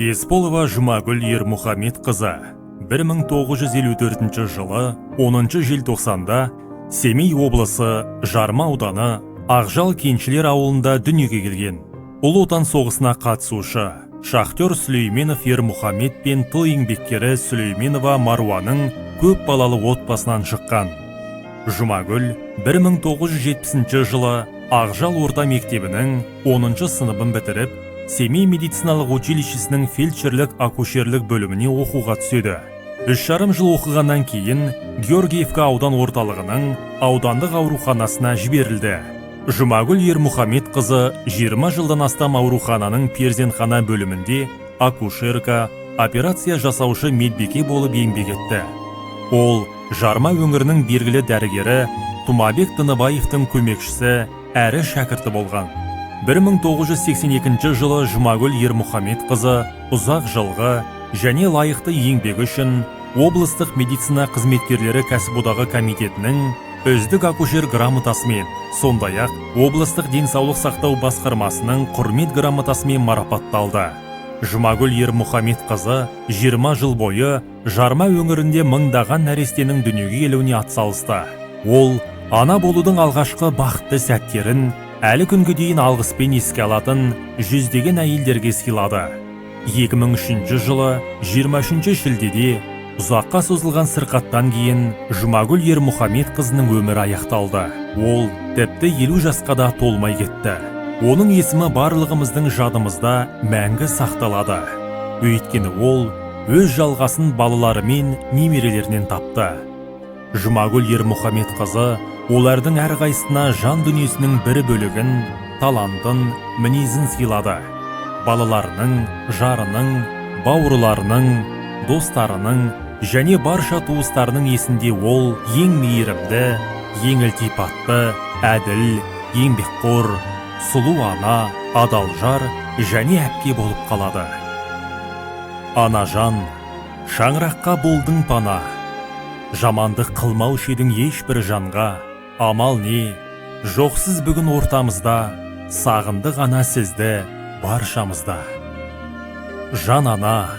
Есполова Жұмагүл Ермұхамедқызы 1954 жылы 10 желтоқсанда Семей облысы Жарма ауданы Ақжал кеншілер ауылында дүниеге келген. Ұлы отан соғысына қатысушы шахтер Сүлейменов Ермұхамед пен тыл еңбеккері Сүлейменова Маруаның көп балалы отбасынан шыққан. Жұмагүл 1970 жылы Ақжал орта мектебінің 10 сыныбын бітіріп, Семей медициналық училищесінің фельдшерлік акушерлік бөліміне оқуға түседі. 3,5 жыл оқығаннан кейін Георгиевка аудан орталығының аудандық ауруханасына жіберілді. Жұмагүл Ермұхамедқызы 20 жылдан астам аурухананың перзентхана бөлімінде акушерка, операция жасаушы медбике болып еңбек етті. Ол Жарма өңірінің белгілі дәрігері Тұмабек Тыныбаевтың көмекшісі әрі шәкірті болған. 1982 жылы Жұмагүл Ермұхамедқызы ұзақ жылғы және лайықты еңбегі үшін облыстық медицина қызметкерлері кәсіподағы комитетінің үздік акушер грамотасымен, сондай-ақ облыстық денсаулық сақтау басқармасының құрмет грамотасымен марапатталды. Жұмагүл Ермұхамедқызы 20 жыл бойы Жарма өңірінде мыңдаған нәрестенің дүниеге келуіне атсалысты. Ол ана болудың алғашқы бақытты сәттерін әлі күнге дейін алғыспен еске алатын жүздеген әйелдерге сыйлады. 2003 жылы 23 шілдеде ұзаққа созылған сырқаттан кейін Жұмагүл Ермұхамедқызының өмірі аяқталды. Ол тіпті 50 жасқа да толмай кетті. Оның есімі барлығымыздың жадымызда мәңгі сақталады. Өйткені ол өз жалғасын балалары мен немерелерінен тапты. Жұмагүл Ермұхамедқызы олардың әрқайсысына жан дүниесінің бір бөлігін, талантын, мінезін сыйлады. Балаларының, жарының, бауырларының, достарының және барша туыстарының есінде ол ең мейірімді, ең ілтипатты, әділ, еңбекқор, сұлу ана, адал жар және әпке болып қалады. Анажан, шаңыраққа болдың пана, жамандық қылмаушы едің ешбір жанға. Амал не, жоқсыз бүгін ортамызда, сағынды ғана сізді баршамызда. Жан ана,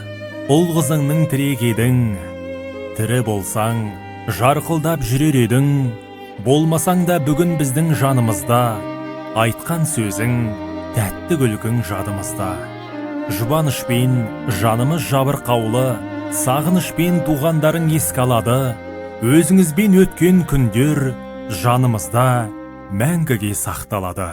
ұл қызыңның тірек едің, тірі болсаң, жарқылдап жүрер едің, болмасаң да бүгін біздің жанымызда, айтқан сөзің, тәтті күлкің жадымызда. Жұбанышпен жанымыз жабырқаулы, сағынышпен туғандарың еске алады, өзіңізбен өткен күндер жанымызда мәңгіге сақталады.